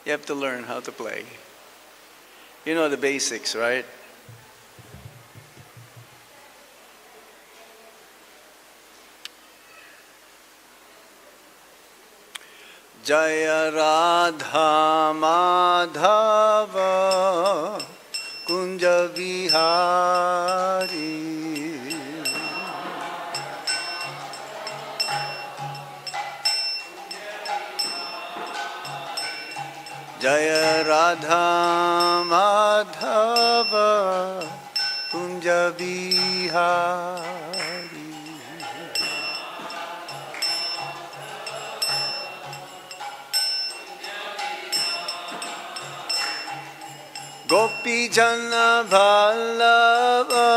You have to learn how to play. You know the basics, right? Jaya Radha Madhava Kunja Vihari Jaya Radha Madhava Kunja Vihari Gopi Jana Vallabha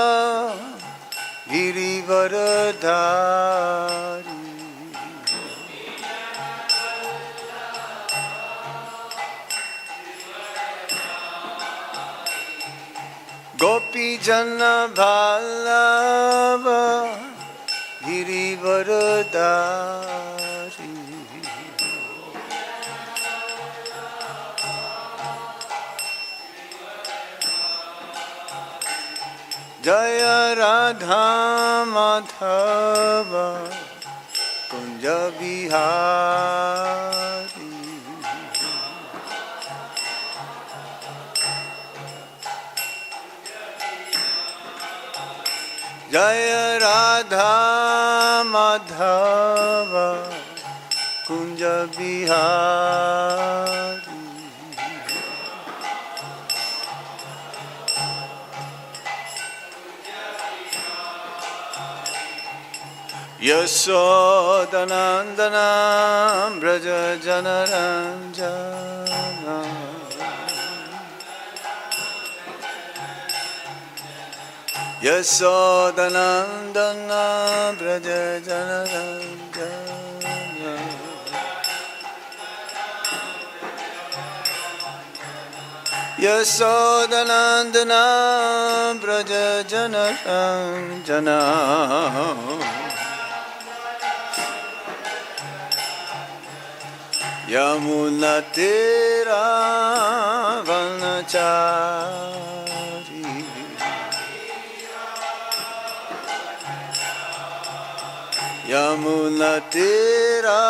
Girivaradhari Gopi Jana Vallabha Girivaradhari Jaya Radha Madhava Kunja Vihari Jaya Radha Madhava Kunja Vihari Yasodanandana Braja Janaranjana Yasodanandana Braja Janaranjana Yasodanandana Braja Janaranjana Yamuna Tera Vanachari Yamuna Tera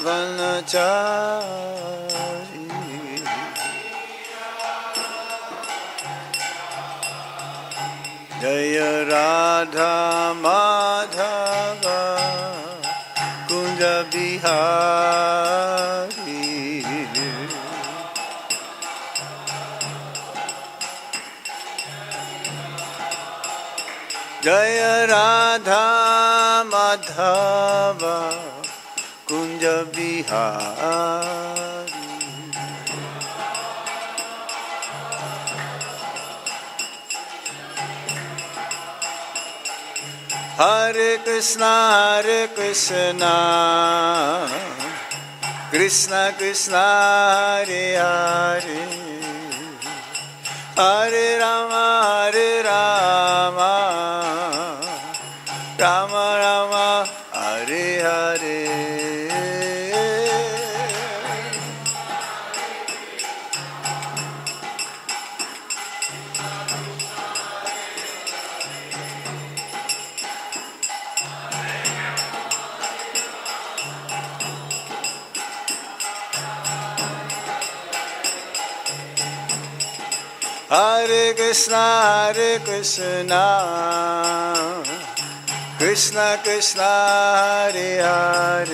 Vanachari Jaya Radha Madhava Kunja Vihari Jaya Radha Madhava Kunja Vihari Hare Krishna Krishna Krishna Hare Hare Hare Rama Rama Rama Hare Hare Hare Krishna Krishna Krishna Hare Hare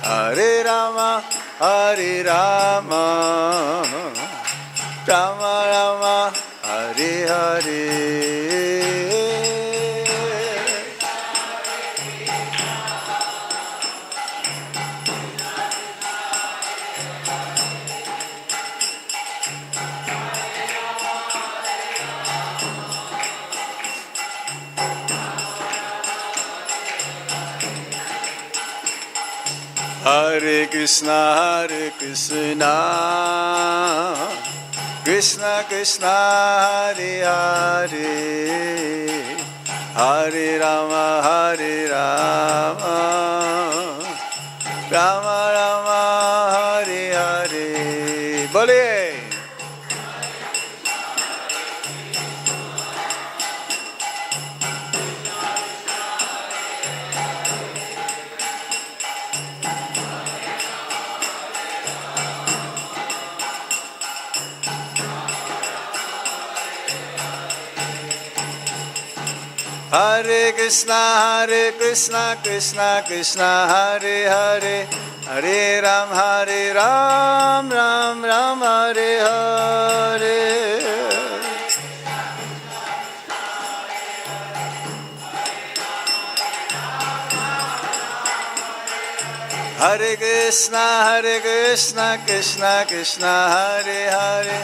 Hare Rama Rama Rama Hare Hare Hare Krishna Krishna Krishna Hare Hare Hare Rama Rama Rama Hare Krishna, Krishna Krishna, Hare Hare, Hare Ram, Ram Ram, Hare Hare. Hare Krishna, Krishna Krishna, Hare Hare,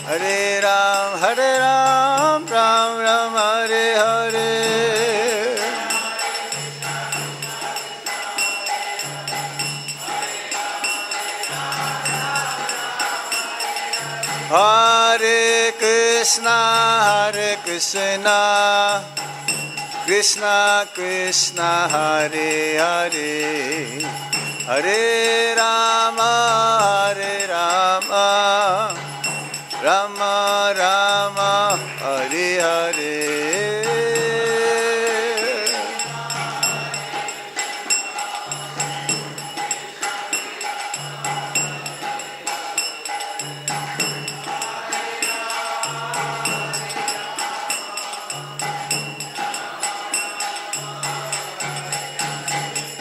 Hare Ram, Ram Ram, Hare Hare. Hare Krishna, Krishna Krishna, Hare Hare, Hare Rama, Rama Rama, Hare Hare.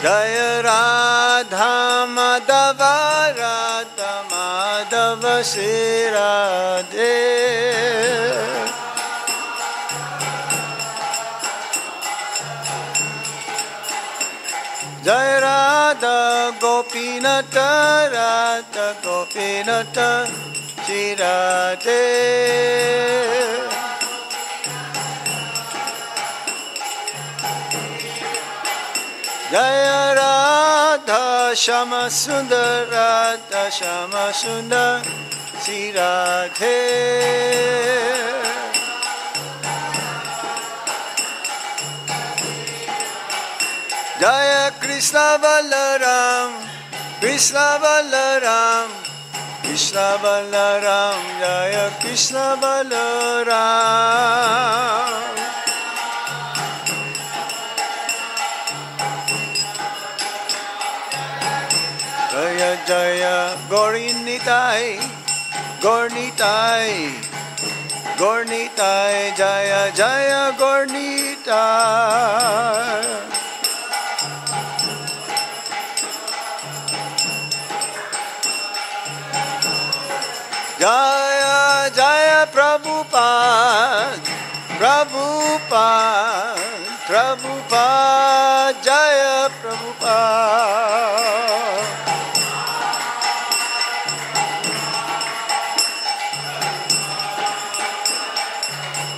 Jaya Radha Madhava, Radha Madhava Shri Radhe. Jaya Radha Gopinata, Radha Gopinata Shri Radhe. Jaya Radha Shama Sundar, Radha Shama Sundar Shri Radhe. Jaya Krishna Balaram, Krishna Balaram, Krishna Balaram, Jaya Krishna Balaram. Jaya Jaya Gaurinitai, Gaurnitai, Gaurnitai, Jaya Jaya Gaurnitai. Jaya Jaya Prabhupada, Prabhupada, Prabhupada, Jaya Prabhupada.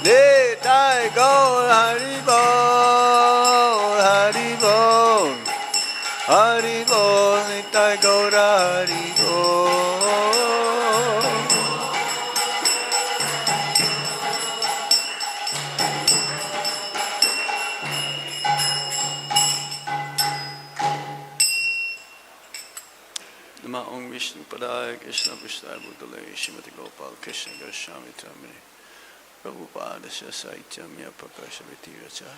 Nitai Gaur Hari Bol, Hari Bol, Hari Bol, Nitai Gaur Hari Bol. Nama Om Vishnu Padaya Krishna Prasthaya Bhutale Srimati Gopal Krishna Goswami Tamini Prabhupada Satyam Prakashaviti Racha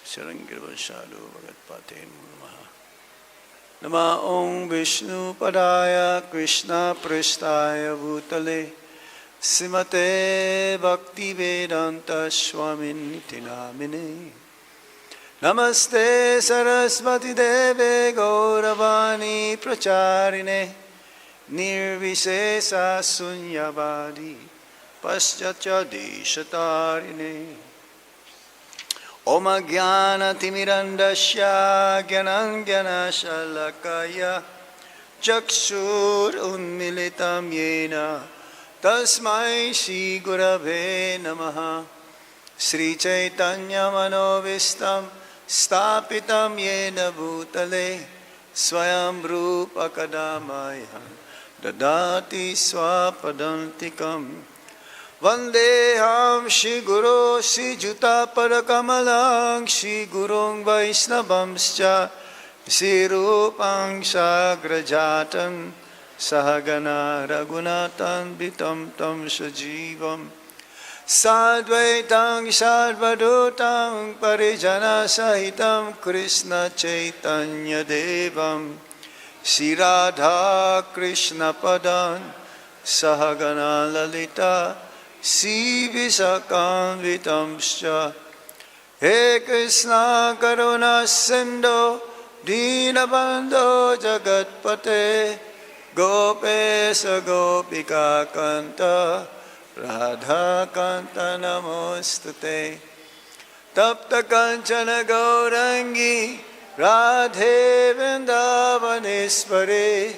Sarangirvashadu Bhagatpate Namaha. Nama Om Vishnu Padaya Krishna Prasthaya Bhutale Srimate Bhakti Vedanta Swaminiti Namine Namaste Saraswati Deve Gauravani Pracharine Nirvisesa Sunyavadi Paschatya Deshatarine Om Jnana Timirandasya Jnana Shalakaya Chakshur Unmilitam Yena Tasmai Shri Gurave Namaha Sri Chaitanya Manovistam Stapitam Yena Bhutale Swayam Rupa Kadamaya Dadati Swapadantikam Vandeham Shri Guru Shri Juta Parakamalang Shri Gurung Vaisnavamscha Shri Rupang Sagrajatan Sahagana Raghunatan Vitam Tam Sajivam Sadvaitang Sarvadutang Parijana Sahitam Krishna Chaitanya Devam Shri Radha Krishna Padan Sahagana Lalita Shri Visakan Vitamscha He Krishna Karuna Sindhu Dinabandho Jagatpate Gopesa Gopika Kanta Radha Kanta Namostute Tapta Kanchana Gaurangi Radhe Vrindavaneshwari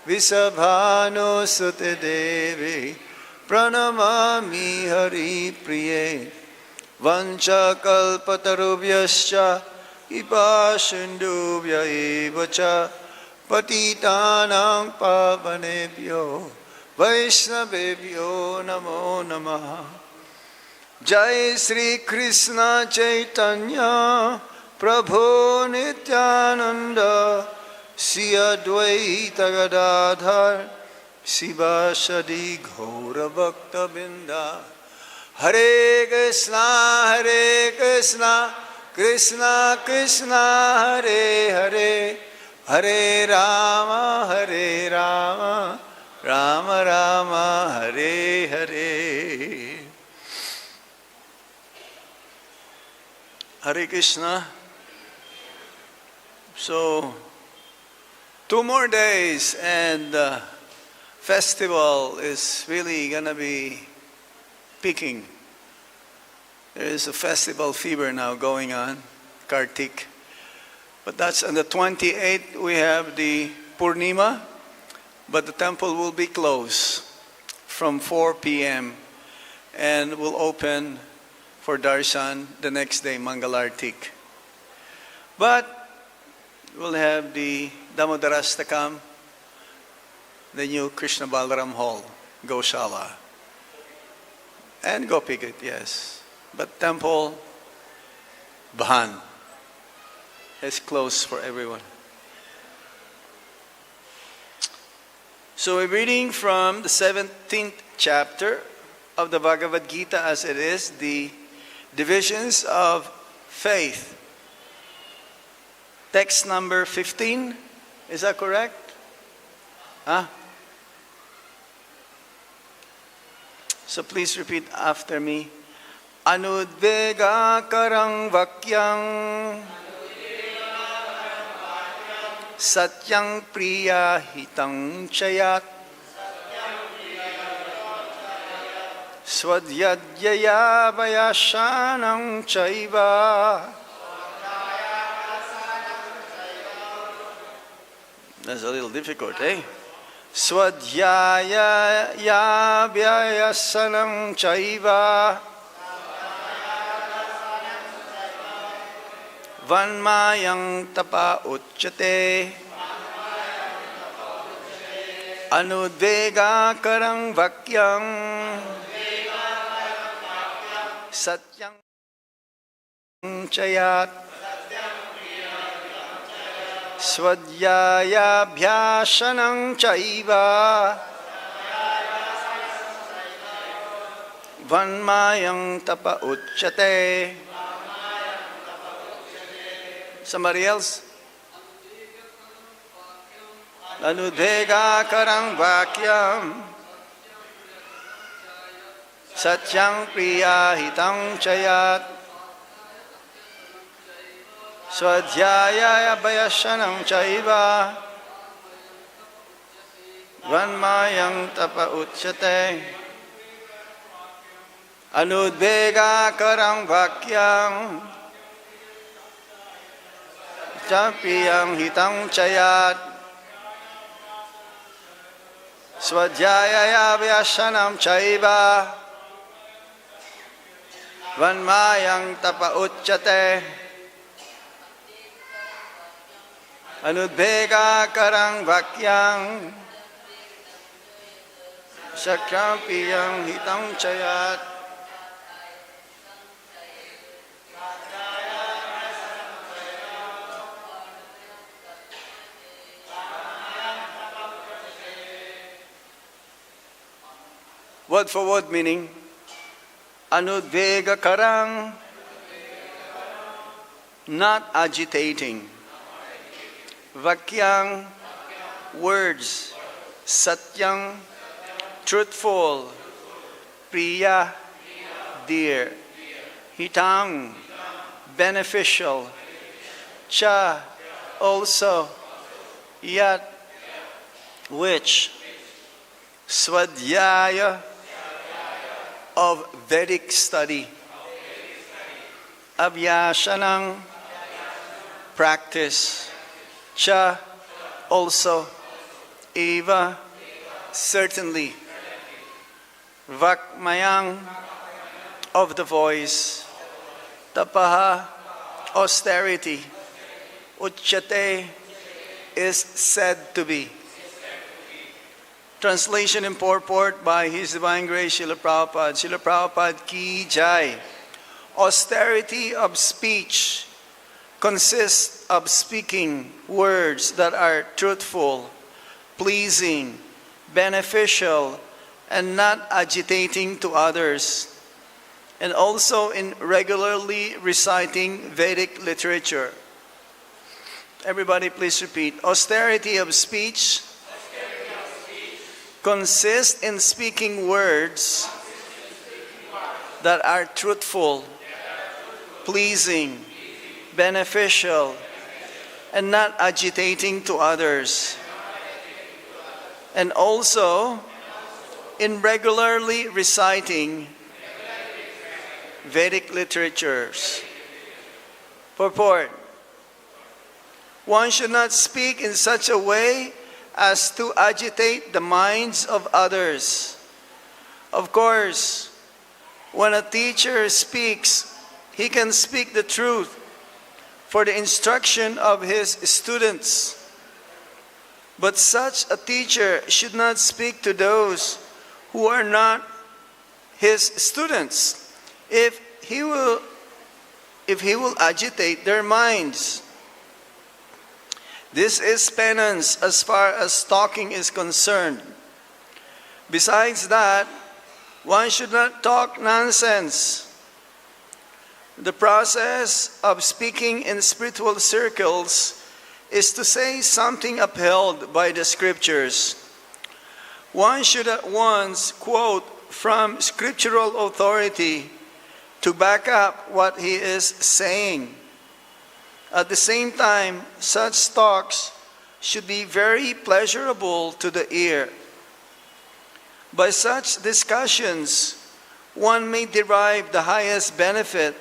Visabhanu Sute Devi Pranamami Hari Priye Vancha Kalpatarubhyascha Ipa Sindhubhya evacha Patitanang Pavanebhyo Vaishnavebhyo Namo Namaha Jai Sri Krishna Chaitanya Prabhu Nityananda Sri Advaita Gadadhar Sivasadi Gaura Bhakta Binda Hare Krishna Krishna Krishna Hare Hare Hare Rama Rama Rama Hare Hare. Hare Krishna. So 2 more days and the festival is really gonna be peaking. There is a festival fever now going on, Kartik. But that's on the 28th, we have the Purnima, but the temple will be closed from 4 p.m. and will open for darshan the next day, Mangalartik. But we'll have the Damodarastakam, the new Krishna Balaram Hall, Goshala. And Gopikit, yes. But temple, Bhan, is closed for everyone. So we're reading from the 17th chapter of the Bhagavad Gita as it is, the divisions of faith. Text number 15, is that correct? Huh? So please repeat after me. Anudvega-karaṁ vākyam satyam priya-hitaṁ chayat svādhyāyābhyasanaṁ caiva. That's a little difficult, eh? Svādhyāyābhyasanaṁ caiva vāṅ-mayaṁ tapa ucyate anudvega-karaṁ vākyam satyam chayat svādhyāyābhyasanaṁ caiva vāṅ-mayaṁ tapa ucyate. Somebody else? Anudvega-karaṁ vākyam satyam priya-hitaṁ chayat svādhyāyābhyasanaṁ caiva vāṅ-mayaṁ tapa ucyate anudvega-karaṁ vākyam priya-hitaṁ chayat svādhyāyābhyasanaṁ caiva vāṅ-mayaṁ tapa ucyate anudvega-karaṁ vākyam satyam priya-hitaṁ chayat. Word for word meaning, anudvega-karaṁ, not agitating. Vākyam, words. Satyam, truthful. Priya, dear. Hitam, beneficial, cha, also, yat, which, svādhyāya, of Vedic study, abhyasanam, practice, cha, also, eva, certainly, vāk-mayam, of the voice, tapaḥ, austerity, ucyate, is said to be. Translation and purport by His Divine Grace Srila Prabhupada. Srila Prabhupada ki jai. Austerity of speech consists of speaking words that are truthful, pleasing, beneficial, and not agitating to others, and also in regularly reciting Vedic literature. Everybody please repeat. Austerity of speech consists in speaking words that are truthful, pleasing, beneficial, and not agitating to others, and also in regularly reciting Vedic literatures. Purport. One should not speak in such a way as to agitate the minds of others. Of course, when a teacher speaks, he can speak the truth for the instruction of his students. But such a teacher should not speak to those who are not his students, if he will agitate their minds. This is penance as far as talking is concerned. Besides that, one should not talk nonsense. The process of speaking in spiritual circles is to say something upheld by the scriptures. One should at once quote from scriptural authority to back up what he is saying. At the same time, such talks should be very pleasurable to the ear. By such discussions, one may derive the highest benefit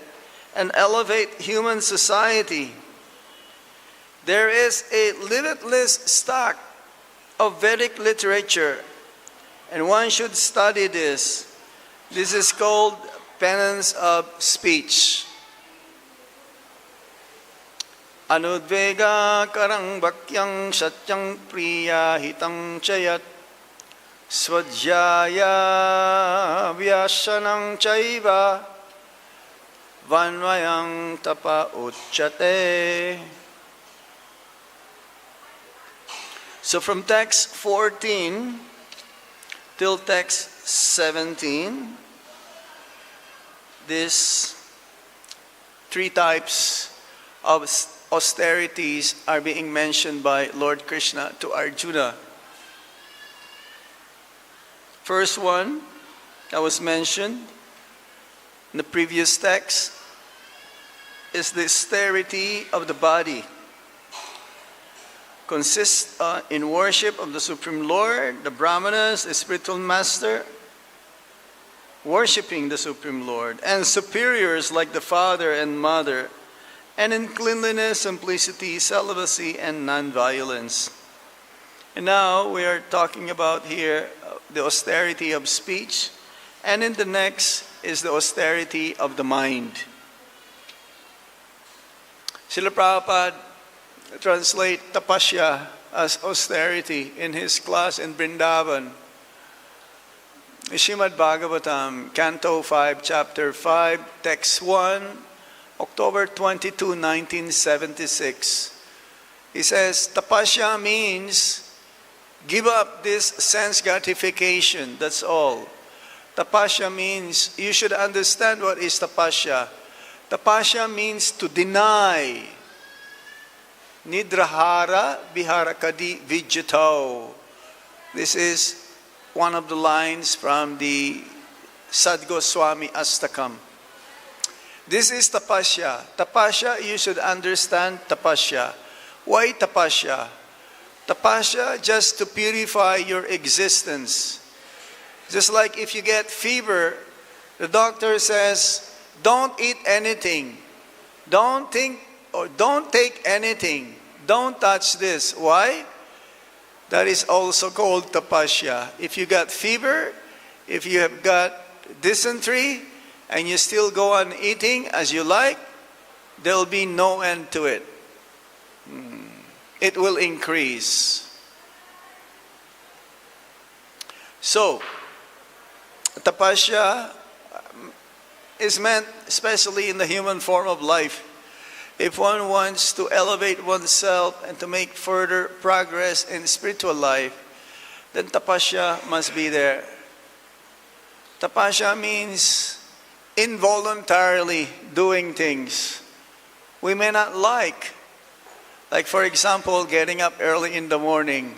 and elevate human society. There is a limitless stock of Vedic literature, and one should study this. This is called penance of speech. Anudvega-karaṁ vākyaṁ satyaṁ priya-hitaṁ chayat svādhyāyābhyasanaṁ caiva vāṅ-mayaṁ tapa ucyate. So from text 14 till text 17, these three types of austerities are being mentioned by Lord Krishna to Arjuna. First one that was mentioned in the previous text is the austerity of the body. Consists in worship of the Supreme Lord, the Brahmanas, the spiritual master, worshipping the Supreme Lord, and superiors like the father and mother, and in cleanliness, simplicity, celibacy, and non-violence. And now we are talking about here the austerity of speech, and in the next is the austerity of the mind. Srila Prabhupada translate tapasya as austerity in his class in Vrindavan. Srimad Bhagavatam, Canto 5, Chapter 5, Text 1, October 22, 1976. He says, tapasya means give up this sense gratification, that's all. Tapasya means, you should understand what is tapasya. Tapasya means to deny. Nidrahara viharakadi vijjatau. This is one of the lines from the Sad Goswami Astakam. This is tapasya. Tapasya, you should understand tapasya. Why tapasya? Tapasya, just to purify your existence. Just like if you get fever, the doctor says, don't eat anything. Don't think or don't take anything. Don't touch this. Why? That is also called tapasya. If you got fever, if you have got dysentery, and you still go on eating as you like, there will be no end to it. It will increase. So, tapasya is meant especially in the human form of life. If one wants to elevate oneself and to make further progress in spiritual life, then tapasya must be there. Tapasya means involuntarily doing things we may not like. Like for example, getting up early in the morning.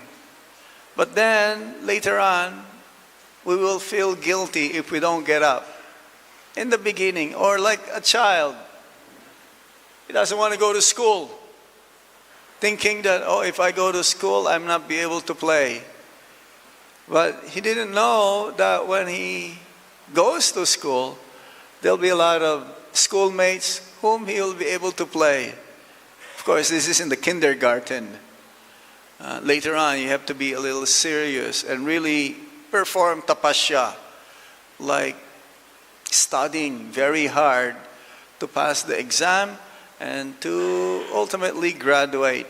But then later on, we will feel guilty if we don't get up. In the beginning, or like a child, he doesn't want to go to school, thinking that, oh, if I go to school, I'm not be able to play. But he didn't know that when he goes to school, there'll be a lot of schoolmates whom he will be able to play. Of course, this is in the kindergarten. Later on, you have to be a little serious and really perform tapasya, like studying very hard to pass the exam and to ultimately graduate.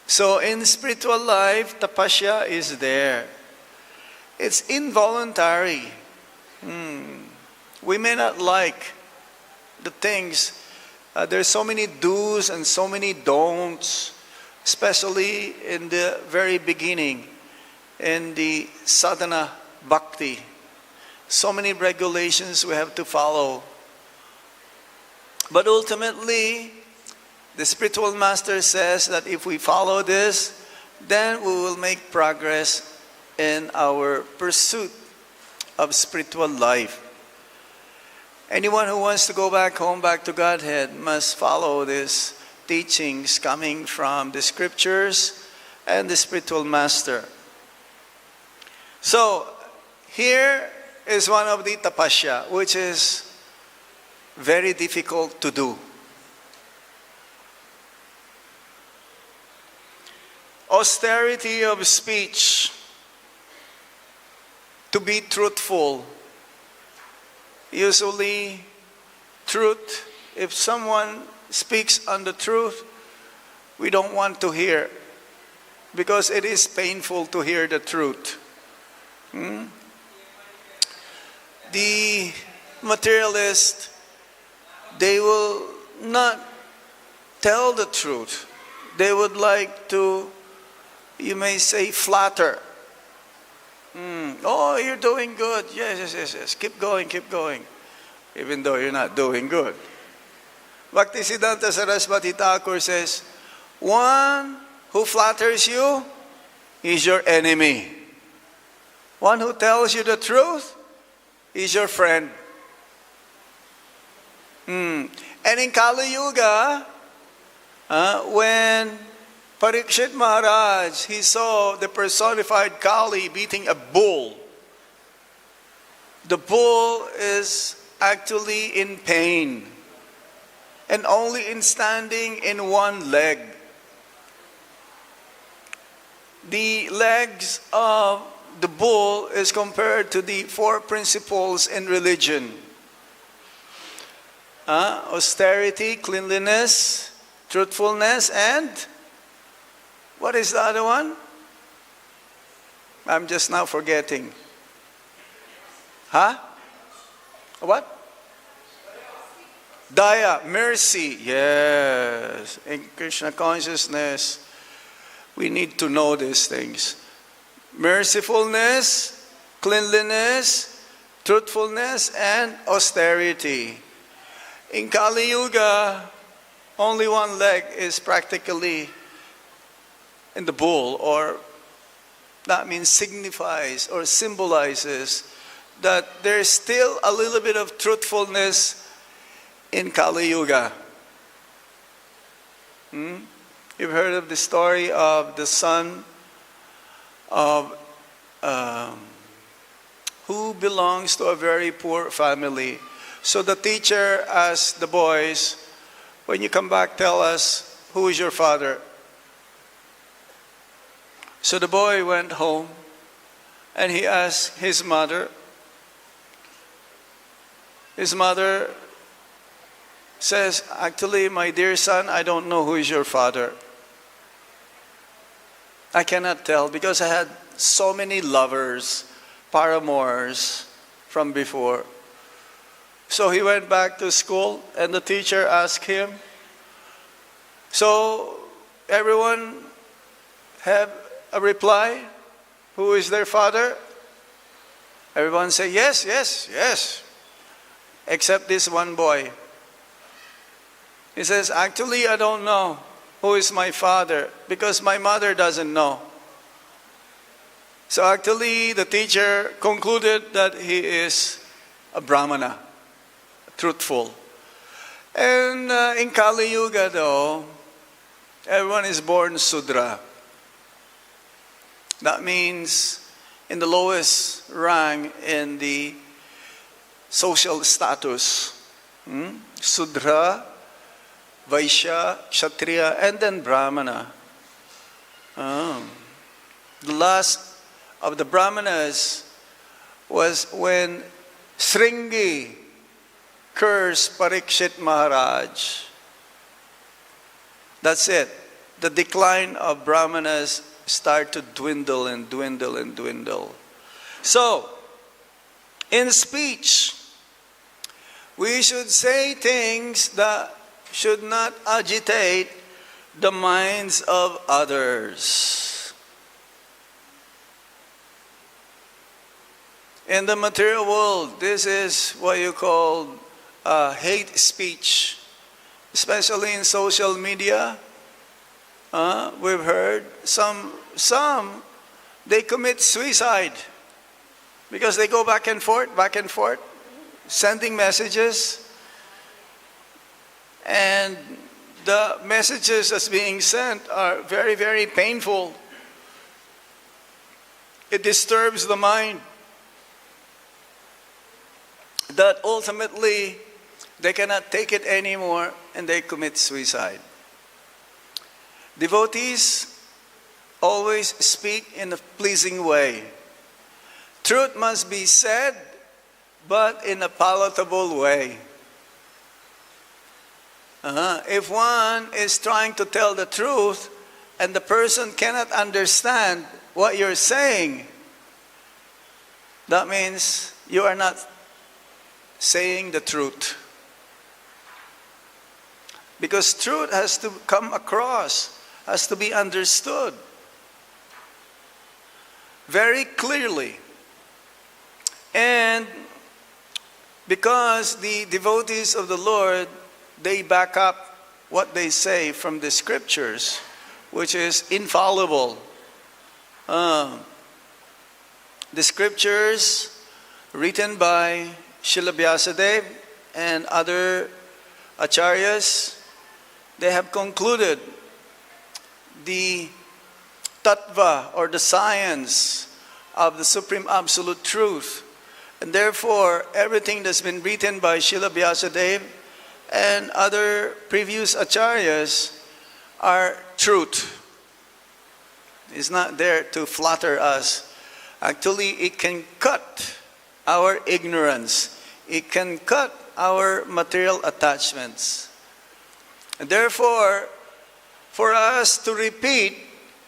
So in spiritual life, tapasya is there. It's involuntary. We may not like the things. There's so many do's and so many don'ts, especially in the very beginning, in the sadhana bhakti. So many regulations we have to follow. But ultimately, the spiritual master says that if we follow this, then we will make progress in our pursuit of spiritual life. Anyone who wants to go back home, back to Godhead, must follow these teachings coming from the scriptures and the spiritual master. So, here is one of the tapasya, which is very difficult to do. Austerity of speech, to be truthful. Usually, truth, if someone speaks on the truth, we don't want to hear, because it is painful to hear the truth. The materialist, they will not tell the truth. They would like to, you may say, flatter. Oh, you're doing good. Yes. Keep going. Even though you're not doing good. Bhaktisiddhanta Saraswati Thakur says, one who flatters you is your enemy. One who tells you the truth is your friend. And in Kali Yuga, when Parikshit Maharaj, he saw the personified Kali beating a bull. The bull is actually in pain and only in standing in one leg. The legs of the bull is compared to the four principles in religion. Austerity, cleanliness, truthfulness, and what is the other one? I'm just now forgetting. What? Daya, mercy. Yes. In Krishna consciousness, we need to know these things. Mercifulness, cleanliness, truthfulness, and austerity. In Kali Yuga, only one leg is practically in the bull, or that means signifies or symbolizes that there's still a little bit of truthfulness in Kali Yuga. You've heard of the story of the son of who belongs to a very poor family. So the teacher asked the boys, when you come back, tell us, who is your father? So the boy went home and he asked his mother. His mother says, actually, my dear son, I don't know who is your father. I cannot tell because I had so many lovers, paramours from before. So he went back to school and the teacher asked him, so everyone have a reply? Who is their father? Everyone say, yes, yes, yes. Except this one boy. He says, actually, I don't know who is my father because my mother doesn't know. So actually, the teacher concluded that he is a Brahmana, truthful. And in Kali Yuga, though, everyone is born Sudra. That means in the lowest rank in the social status. Sudra, Vaishya, Kshatriya, and then Brahmana. The last of the Brahmanas was when Sringi cursed Parikshit Maharaj. That's it. The decline of Brahmanas start to dwindle and dwindle and dwindle. So, in speech, we should say things that should not agitate the minds of others. In the material world, this is what you call hate speech, especially in social media. We've heard some they commit suicide because they go back and forth, sending messages, and the messages that's being sent are very, very painful. It disturbs the mind. That ultimately they cannot take it anymore and they commit suicide. Devotees always speak in a pleasing way. Truth must be said, but in a palatable way. If one is trying to tell the truth and the person cannot understand what you're saying, that means you are not saying the truth. Because truth has to come across, has to be understood very clearly. And because the devotees of the Lord, they back up what they say from the scriptures, which is infallible. The scriptures written by Srila Vyasadeva and other acharyas, they have concluded the tattva or the science of the Supreme Absolute Truth. And therefore, everything that's been written by Srila Vyasadeva and other previous acharyas are truth. It's not there to flatter us. Actually, it can cut our ignorance. It can cut our material attachments. And therefore, for us to repeat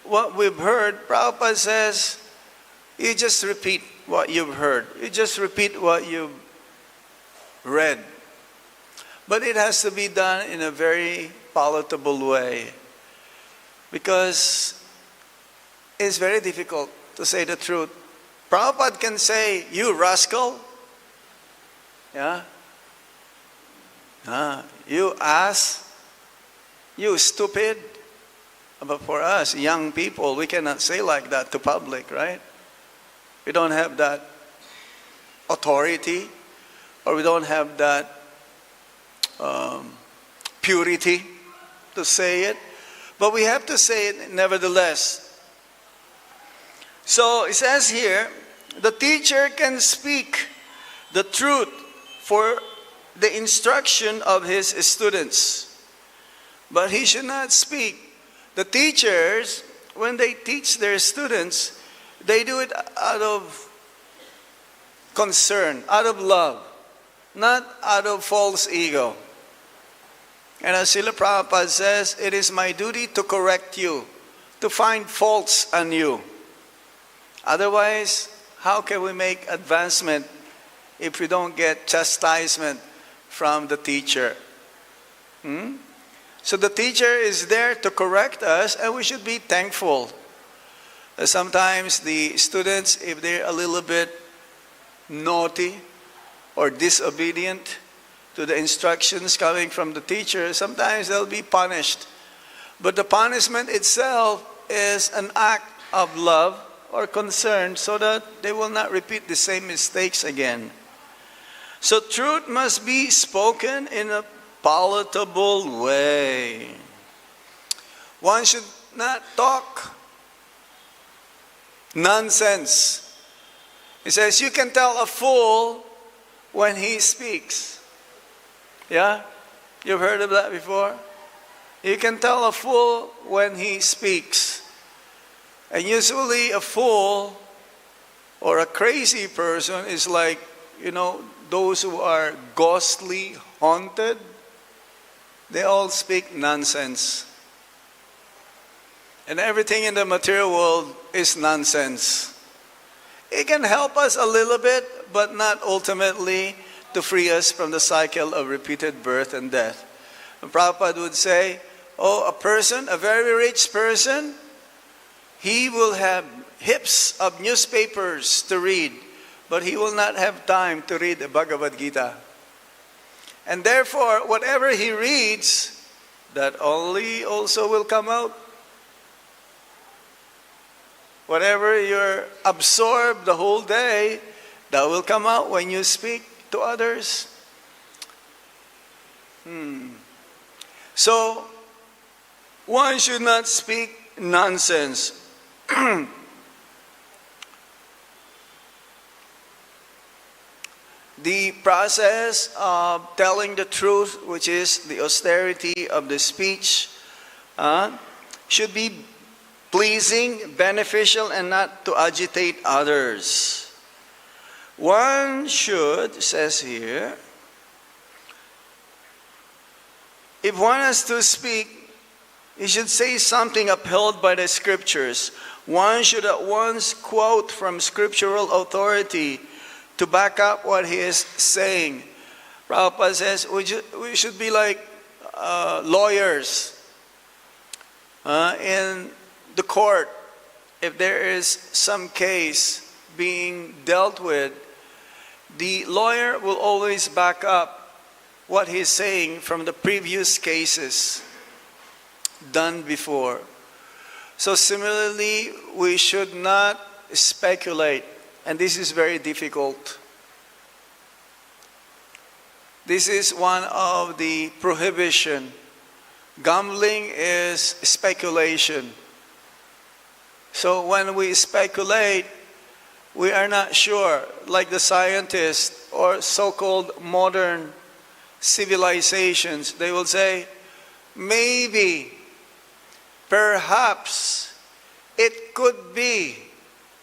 what we've heard, Prabhupada says, you just repeat what you've heard. You just repeat what you've read. But it has to be done in a very palatable way. Because it's very difficult to say the truth. Prabhupada can say, you rascal. Yeah? You ass. You stupid. But for us, young people, we cannot say like that to public, right? We don't have that authority, or we don't have that purity to say it, but we have to say it nevertheless. So it says here, the teacher can speak the truth for the instruction of his students, but he should not speak. The teachers, when they teach their students, they do it out of concern, out of love, not out of false ego. And as Srila Prabhupada says, it is my duty to correct you, to find faults on you. Otherwise, how can we make advancement if we don't get chastisement from the teacher? So the teacher is there to correct us, and we should be thankful. Sometimes the students, if they're a little bit naughty or disobedient to the instructions coming from the teacher, sometimes they'll be punished. But the punishment itself is an act of love or concern so that they will not repeat the same mistakes again. So truth must be spoken in a palatable way. One should not talk nonsense. He says, you can tell a fool when he speaks. Yeah? You've heard of that before? You can tell a fool when he speaks. And usually a fool or a crazy person is like, those who are ghostly haunted. They all speak nonsense. And everything in the material world is nonsense. It can help us a little bit, but not ultimately to free us from the cycle of repeated birth and death. And Prabhupada would say, a person, a very rich person, he will have heaps of newspapers to read, but he will not have time to read the Bhagavad Gita. And therefore, whatever he reads, that only also will come out. Whatever you're absorbed the whole day, that will come out when you speak to others. So, one should not speak nonsense. The process of telling the truth, which is the austerity of the speech, should be pleasing, beneficial, and not to agitate others. One should, says here, if one has to speak, he should say something upheld by the scriptures. One should at once quote from scriptural authority to back up what he is saying. Prabhupada says we should be like lawyers in the court. If there is some case being dealt with, the lawyer will always back up what he's saying from the previous cases done before. So similarly, we should not speculate, and this is very difficult. This is one of the prohibition. Gambling is speculation. So when we speculate, we are not sure, like the scientists or so-called modern civilizations, they will say, maybe, perhaps, it could be,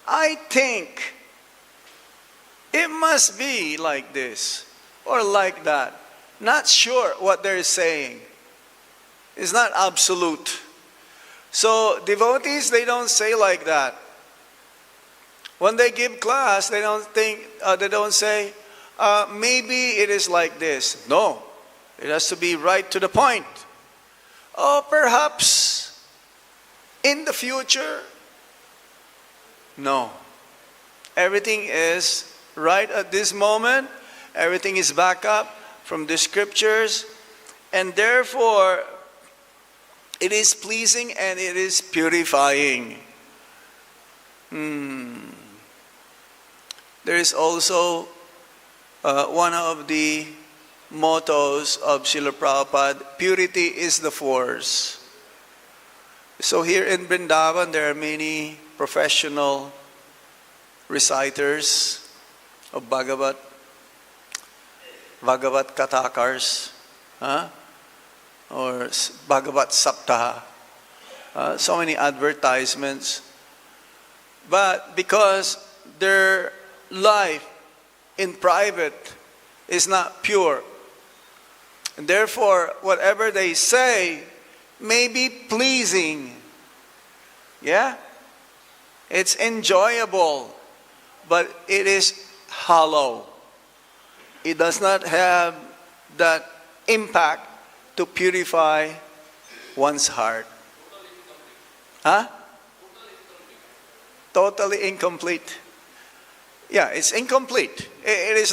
I think, it must be like this or like that. Not sure what they're saying. It's not absolute. So devotees, they don't say like that. When they give class, they don't say, maybe it is like this. No, it has to be right to the point. Oh, perhaps in the future. No. Everything is right at this moment. Everything is back up from the scriptures. And therefore, it is pleasing and it is purifying. There is also one of the mottos of Srila Prabhupada, purity is the force. So here in Vrindavan, there are many professional reciters of Bhagavat Kathakars, or Bhagavat Saptaha. So many advertisements. But because their life in private is not pure, and therefore whatever they say may be pleasing. Yeah? It's enjoyable, but it is hollow. It does not have that impact to purify one's heart. Huh? Totally incomplete. Yeah, it's incomplete. It is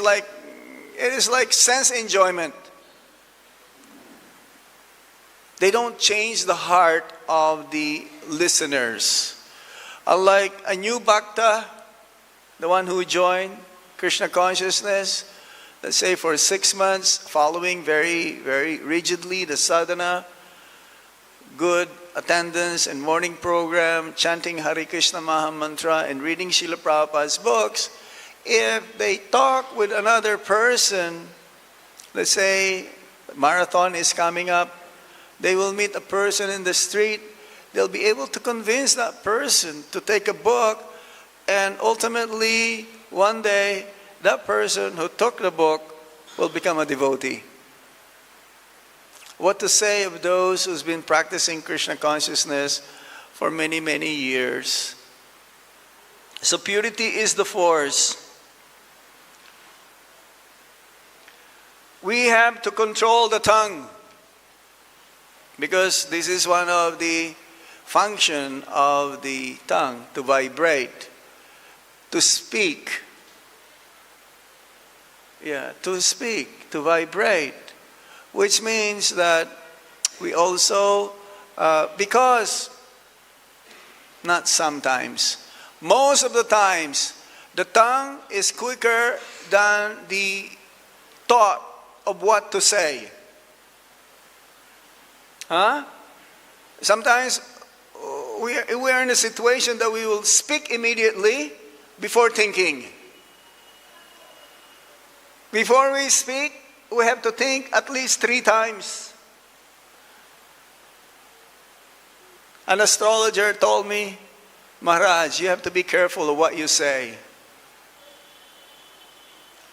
like sense enjoyment. They don't change the heart of the listeners. Unlike a new bhakta, the one who joined Krishna consciousness, let's say for 6 months, following very, very rigidly the sadhana, good attendance and morning program, chanting Hare Krishna Maha Mantra and reading Srila Prabhupada's books, if they talk with another person, let's say marathon is coming up, they will meet a person in the street, they'll be able to convince that person to take a book, and ultimately, one day, that person who took the book will become a devotee. What to say of those who's been practicing Krishna consciousness for many, many years? So purity is the force. We have to control the tongue, because this is one of the function of the tongue, to vibrate, to speak. Yeah, to speak, to vibrate, which means that we also, because, not sometimes, most of the times, the tongue is quicker than the thought of what to say. Sometimes we are in a situation that we will speak immediately before thinking. Before we speak, we have to think at least 3 times. An astrologer told me, Maharaj, you have to be careful of what you say.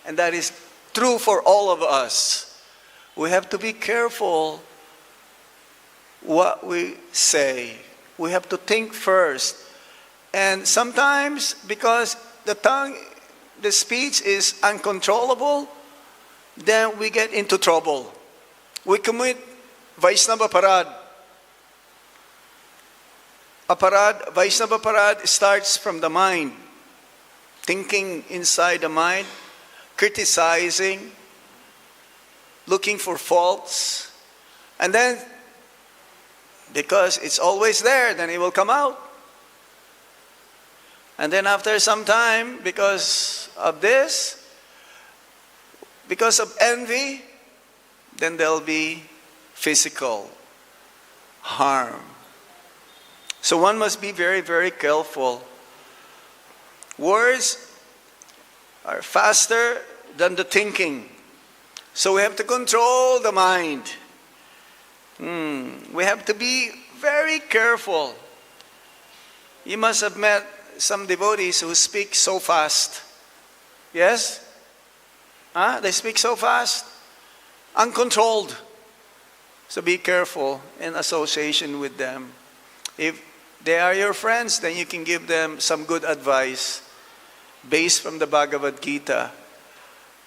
And that is true for all of us. We have to be careful what we say. We have to think first. And sometimes, because the tongue, the speech is uncontrollable, then we get into trouble. We commit Vaishnava parad. Vaishnava parad starts from the mind. Thinking inside the mind, criticizing, looking for faults. And then, because it's always there, then it will come out. And then after some time, because of this, because of envy, then there'll be physical harm. So one must be very, very careful. Words are faster than the thinking. So we have to control the mind. We have to be very careful. You must have met some devotees who speak so fast. Yes? They speak so fast. Uncontrolled. So be careful in association with them. If they are your friends, then you can give them some good advice based from the Bhagavad Gita.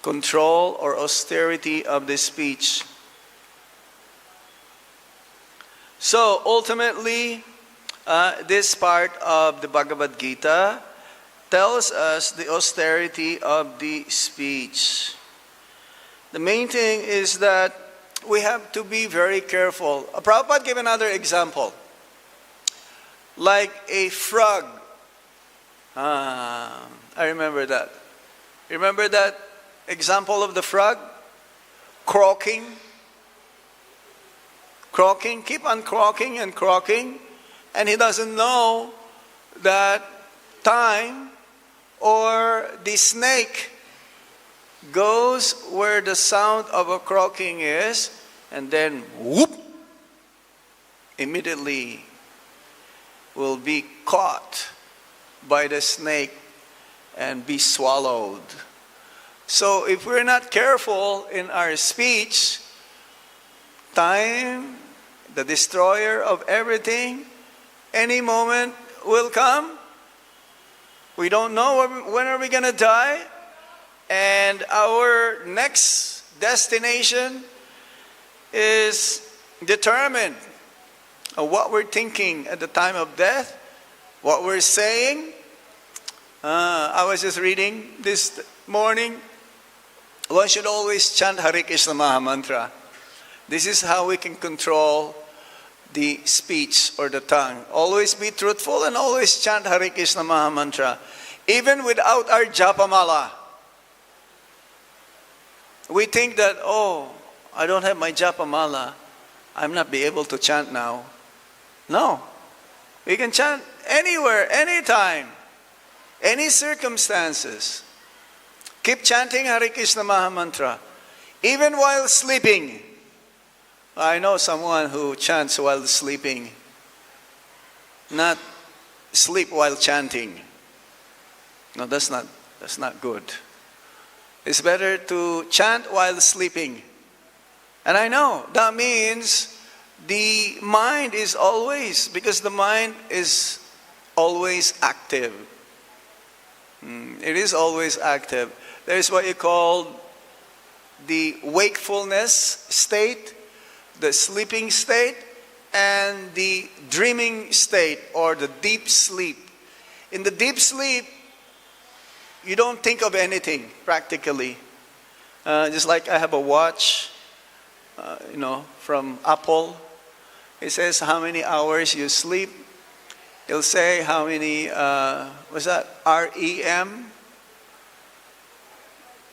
Control or austerity of the speech. So ultimately, this part of the Bhagavad Gita tells us the austerity of the speech. The main thing is that we have to be very careful. Prabhupada gave another example. Like a frog. I remember that. Remember that example of the frog? croaking, keep on croaking and croaking, and he doesn't know that time or the snake goes where the sound of a croaking is, and then whoop, immediately will be caught by the snake and be swallowed. So if we're not careful in our speech, time, the destroyer of everything, any moment will come. We don't know when are we going to die, and our next destination is determined of what we're thinking at the time of death, what we're saying. I was just reading this morning, one should always chant Hare Krishna Maha Mantra. This is how we can control the speech or the tongue. Always be truthful and always chant Hare Krishna Maha Mantra. Even without our japamala. We think that, oh, I don't have my japamala, I'm not be able to chant now. No. We can chant anywhere, anytime, any circumstances. Keep chanting Hare Krishna Maha Mantra. Even while sleeping. I know someone who chants while sleeping. Not sleep while chanting. No, that's not good. It's better to chant while sleeping. And I know that means the mind is always, because the mind is always active. It is always active. There is what you call the wakefulness state, the sleeping state, and the dreaming state, or the deep sleep. In the deep sleep, you don't think of anything practically. Just like I have a watch, from Apple. It says how many hours you sleep. It'll say how many, what's that? REM,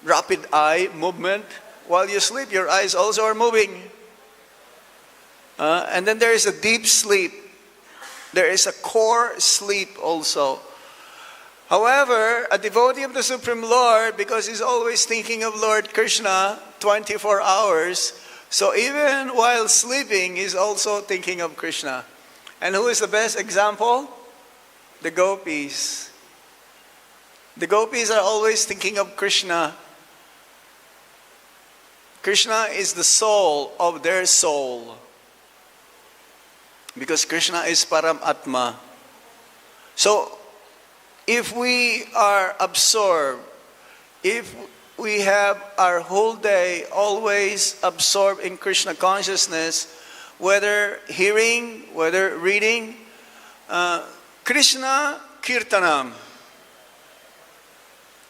rapid eye movement. While you sleep, your eyes also are moving. And then there is a deep sleep. There is a core sleep also. However, a devotee of the Supreme Lord, because he's always thinking of Lord Krishna 24 hours, so even while sleeping, he's also thinking of Krishna. And who is the best example? The gopis. The gopis are always thinking of Krishna. Krishna is the soul of their soul. Because Krishna is Paramatma. So, if we are absorbed, if we have our whole day always absorbed in Krishna consciousness, whether hearing, whether reading, Krishna Kirtanam.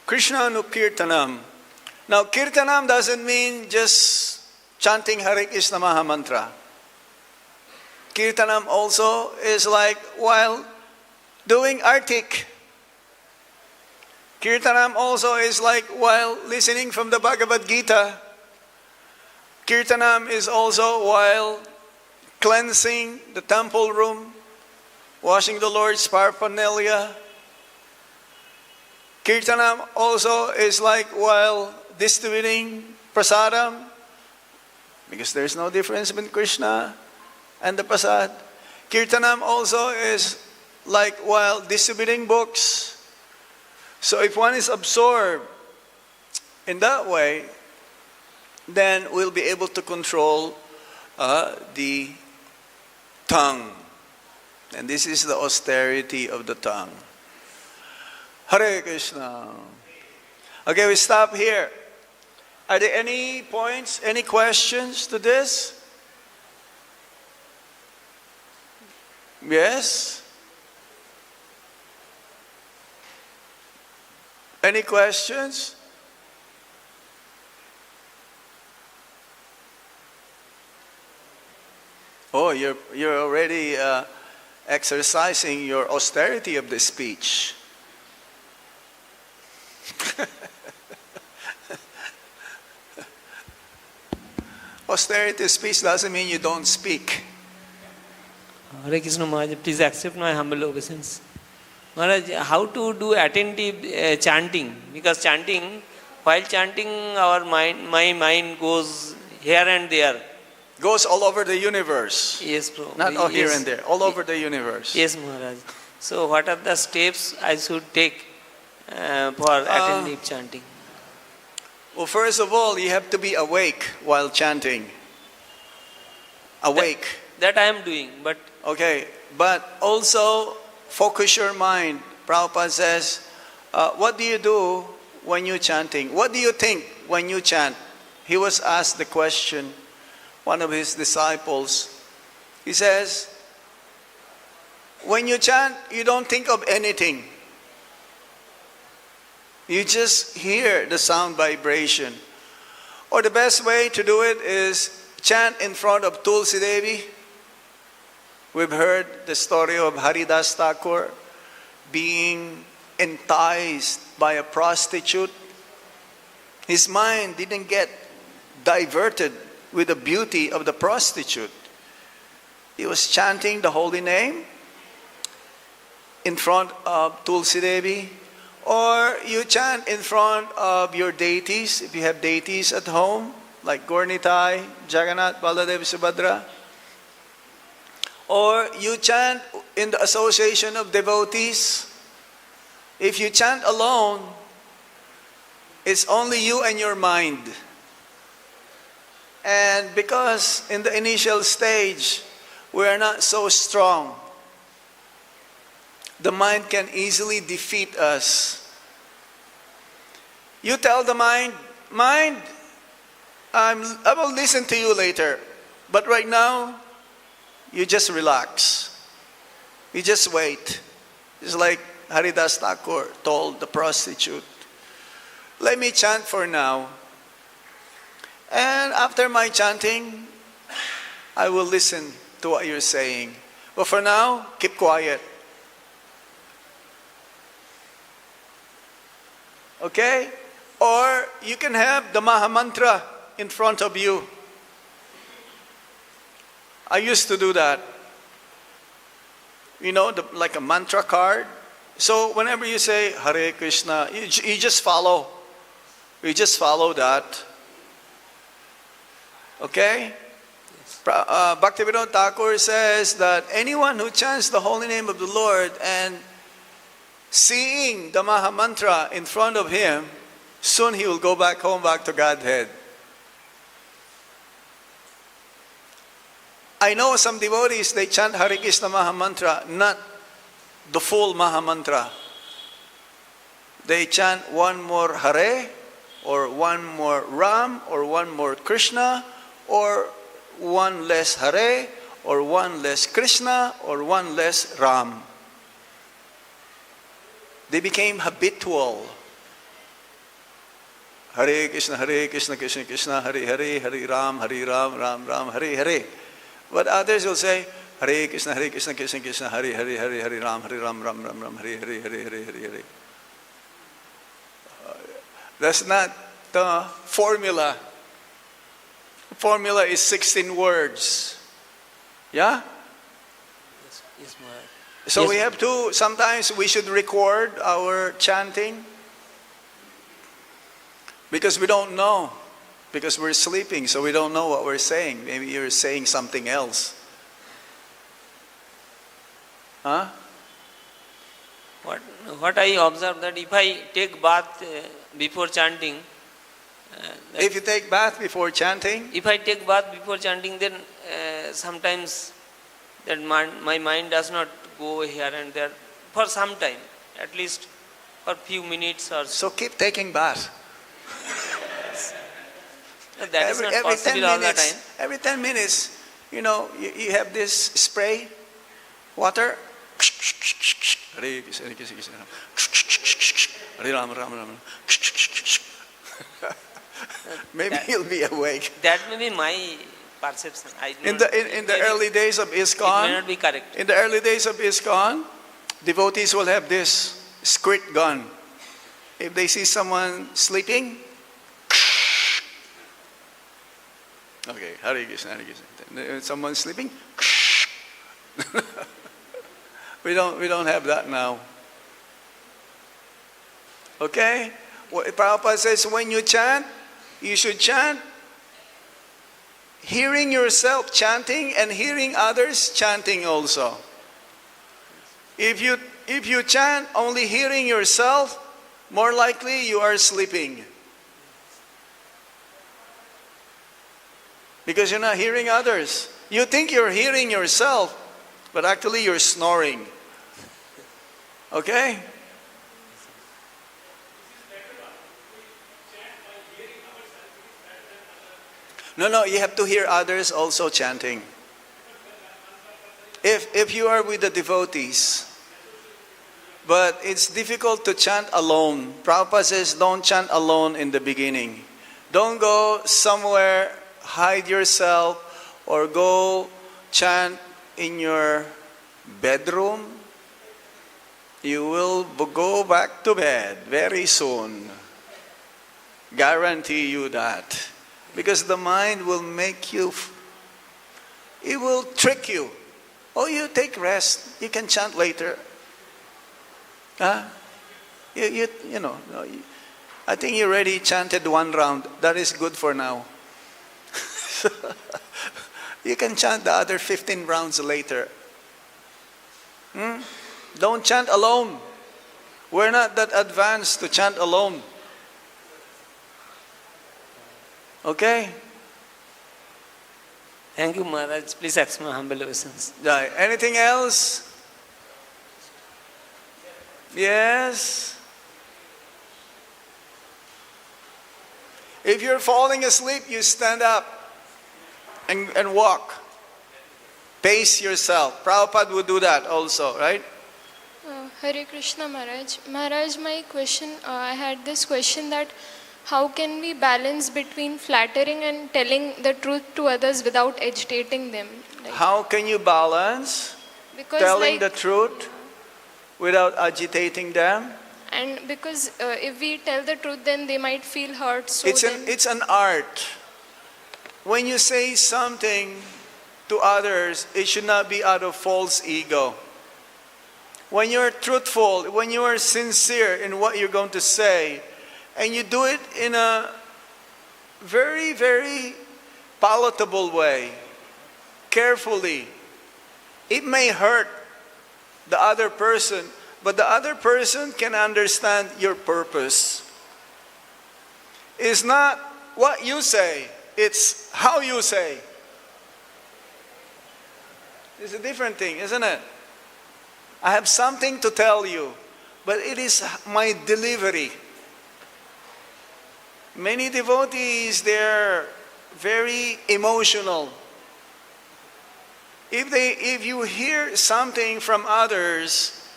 Krishna nu Kirtanam. Now, Kirtanam doesn't mean just chanting Hare Krishna Maha Mantra. Kirtanam also is like while doing artik. Kirtanam also is like while listening from the Bhagavad Gita. Kirtanam is also while cleansing the temple room, washing the Lord's paraphernalia. Kirtanam also is like while distributing prasadam, because there's no difference between Krishna and the prasad. Kirtanam also is like while distributing books. So if one is absorbed in that way, then we'll be able to control the tongue. And this is the austerity of the tongue. Hare Krishna. Okay, we stop here. Are there any points, any questions to this? Yes? Any questions? Oh, you're already exercising your austerity of the speech. Austerity speech doesn't mean you don't speak. Hare Krishna Maharaj, please accept my humble obeisance. Maharaj, how to do attentive chanting? Because chanting, while chanting, my mind goes here and there. Goes all over the universe. Yes, bro. Not all here and there, all over the universe. Yes, Maharaj. So what are the steps I should take for attentive chanting? Well, first of all, you have to be awake while chanting. Awake. That I am doing, but... Okay, but also focus your mind. Prabhupada says, what do you do when you're chanting? What do you think when you chant? He was asked the question, one of his disciples. He says, when you chant, you don't think of anything. You just hear the sound vibration. Or the best way to do it is chant in front of Tulsi Devi. We've heard the story of Haridas Thakur being enticed by a prostitute. His mind didn't get diverted with the beauty of the prostitute. He was chanting the holy name in front of Tulsi Devi. Or you chant in front of your deities, if you have deities at home, like Gaurnitai, Jagannath, Baladev, Subhadra. Or you chant in the association of devotees. If you chant alone, it's only you and your mind. And because in the initial stage, we are not so strong, the mind can easily defeat us. You tell the mind, I will listen to you later. But right now, you just relax. You just wait. It's like Haridas Thakur told the prostitute, let me chant for now. And after my chanting, I will listen to what you're saying. But for now, keep quiet. Okay? Or you can have the Maha Mantra in front of you. I used to do that. You know, like a mantra card. So whenever you say Hare Krishna, you just follow. You just follow that. Okay? Bhaktivinoda Thakur says that anyone who chants the holy name of the Lord and seeing the Maha Mantra in front of him, soon he will go back home, back to Godhead. I know some devotees, they chant Hare Krishna Maha Mantra, not the full Maha Mantra. They chant one more Hare, or one more Ram, or one more Krishna, or one less Hare, or one less Krishna, or one less Ram. They became habitual. Hare Krishna, Krishna Krishna, Hare Hare, Hare Ram, Ram Ram, Hare Hare. But others will say, Hare Krishna, Krishna Krishna, Hare Hare, Hare Ram, Ram Ram, Hare Hare, Hare Hare. That's not the formula. The formula is 16 words. Yeah? Yes, Maharaj. So yes. we have to, sometimes we should record our chanting because we don't know. Because we're sleeping, so we don't know what we're saying. Maybe you're saying something else. Huh? What I observe that if I take bath before chanting... if you take bath before chanting? If I take bath before chanting, then sometimes that my mind does not go here and there for some time, at least for few minutes or so. So keep taking bath. That is not possible all the time. Every 10 minutes, you know, you have this spray, water. Hare Krishna, Krishna, Hare Ram, Ram Ram. Maybe you'll be awake. That may be my perception. In the early days of ISKCON, it may not be correct. In the early days of ISKCON, devotees will have this squirt gun. If they see someone sleeping, Okay, Hare Krishna, Hare Krishna. Someone's sleeping? we don't have that now. Okay? Prabhupada says when you chant, you should chant hearing yourself chanting and hearing others chanting also. If you chant only hearing yourself, more likely you are sleeping. Because you're not hearing others. You think you're hearing yourself, but actually you're snoring. Okay? No, you have to hear others also chanting. If you are with the devotees, but it's difficult to chant alone. Prabhupada says don't chant alone in the beginning. Don't go somewhere, hide yourself, or go chant in your bedroom. You will go back to bed very soon. Guarantee you that. Because the mind will make you, it will trick you. Oh, you take rest. You can chant later. Huh? You know, I think you already chanted one round. That is good for now. You can chant the other 15 rounds later. Don't chant alone. We're not that advanced to chant alone. Okay? Thank you, Maharaj. Please accept my humble obeisance. Right. Anything else? Yes? If you're falling asleep, you stand up and walk. Pace yourself. Prabhupada would do that also, right? Hare Krishna Maharaj. Maharaj, my question, I had this question that how can we balance between flattering and telling the truth to others without agitating them? Like, how can you balance telling the truth without agitating them? And because if we tell the truth, then they might feel hurt. So it's an art. When you say something to others, it should not be out of false ego. When you're truthful, when you are sincere in what you're going to say, and you do it in a very, very palatable way, carefully, it may hurt the other person, but the other person can understand your purpose. It's not what you say, it's how you say. It's a different thing, isn't it? I have something to tell you, but it is my delivery. Many devotees, they're very emotional. If you hear something from others,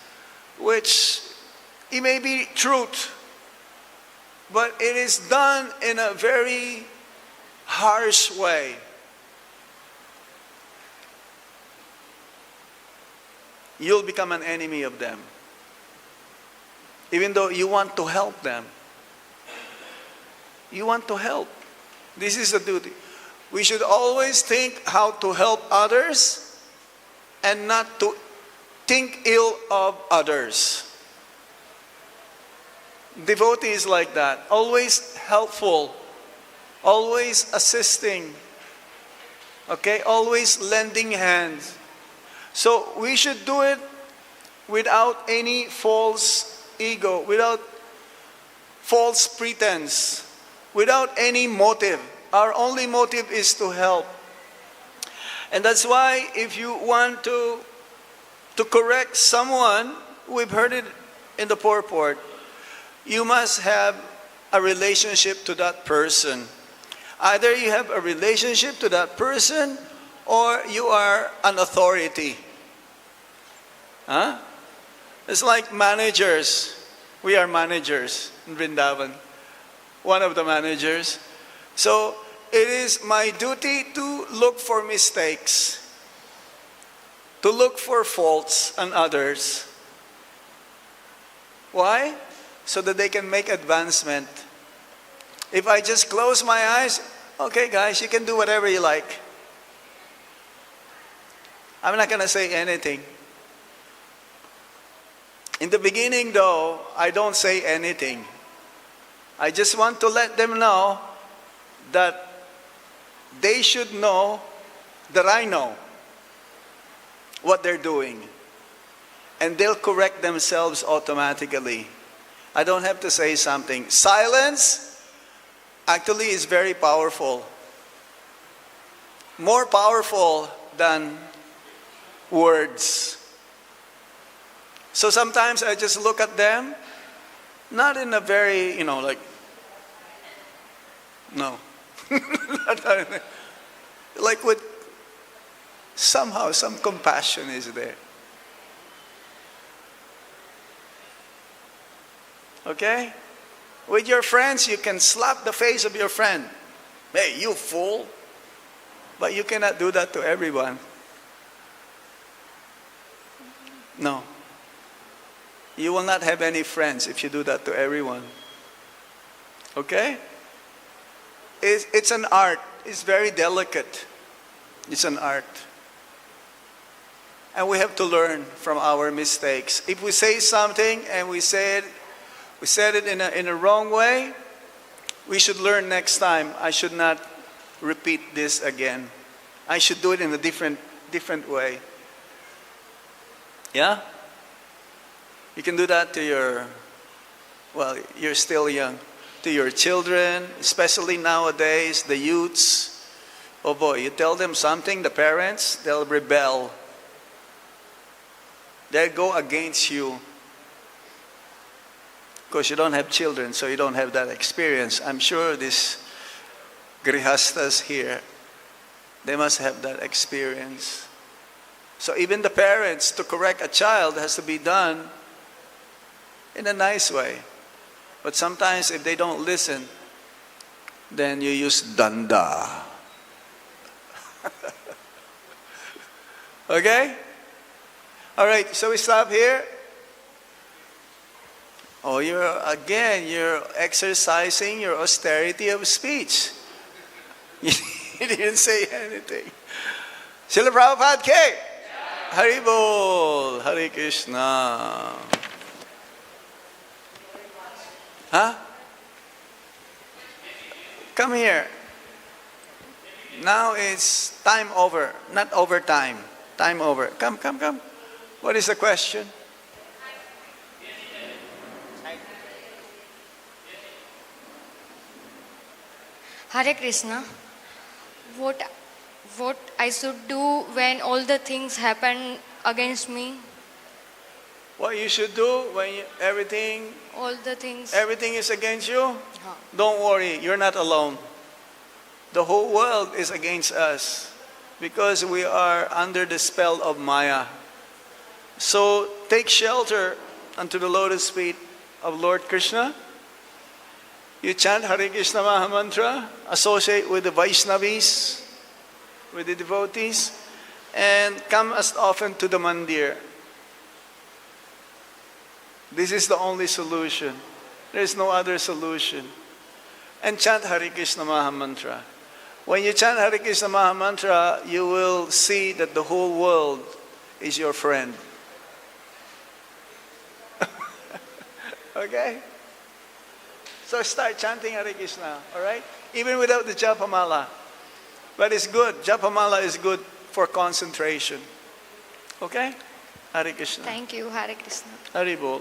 which it may be truth, but it is done in a very harsh way, you'll become an enemy of them. Even though you want to help them. You want to help. This is the duty. We should always think how to help others and not to think ill of others. Devotees like that, always helpful, always assisting, okay, always lending hands. So we should do it without any false ego, without false pretense, without any motive. Our only motive is to help. And that's why if you want to correct someone, we've heard it in the Purport, you must have a relationship to that person. Either you have a relationship to that person or you are an authority. Huh? It's like managers. We are managers in Vrindavan. One of the managers. So it is my duty to look for mistakes, to look for faults on others. Why? So that they can make advancement. If I just close my eyes, Okay, guys, you can do whatever you like. I'm not going to say anything. In the beginning, though, I don't say anything. I just want to let them know that they should know that I know what they're doing. And they'll correct themselves automatically. I don't have to say something. Silence actually is very powerful. More powerful than words. So sometimes I just look at them, not in a very, like, no. Like with, somehow some compassion is there. Okay? With your friends, you can slap the face of your friend. Hey, you fool. But you cannot do that to everyone. No. You will not have any friends if you do that to everyone. Okay? It's an art. It's very delicate. It's an art. And we have to learn from our mistakes. If we say something and we said it in a wrong way, we should learn next time. I should not repeat this again. I should do it in a different way. Yeah? You can do that to you're still young. To your children, especially nowadays, the youths. Oh boy, you tell them something, the parents, they'll rebel. They'll go against you. Of course, you don't have children, so you don't have that experience. I'm sure these grihastas here, they must have that experience. So even the parents, to correct a child, has to be done in a nice way. But sometimes if they don't listen, then you use danda. Okay? All right, so we stop here. Oh, you're exercising your austerity of speech. You didn't say anything. Srila Prabhupada K. Hari Bol, Hare Krishna. Huh? Come here. Now it's time over, not overtime. Time over. Come. What is the question? Hare Krishna. What I should do when all the things happen against me? What you should do when everything is against you? Don't worry, you're not alone. The whole world is against us because we are under the spell of Maya. So take shelter unto the lotus feet of Lord Krishna. You chant Hare Krishna Maha Mantra, associate with the Vaishnavis, with the devotees, and come as often to the mandir. This is the only solution. There is no other solution. And chant Hare Krishna Maha Mantra. When you chant Hare Krishna Maha Mantra, you will see that the whole world is your friend. Okay? So start chanting Hare Krishna, alright? Even without the japamala. But it's good. Japamala is good for concentration. Okay? Hare Krishna. Thank you, Hare Krishna. Hari Bol.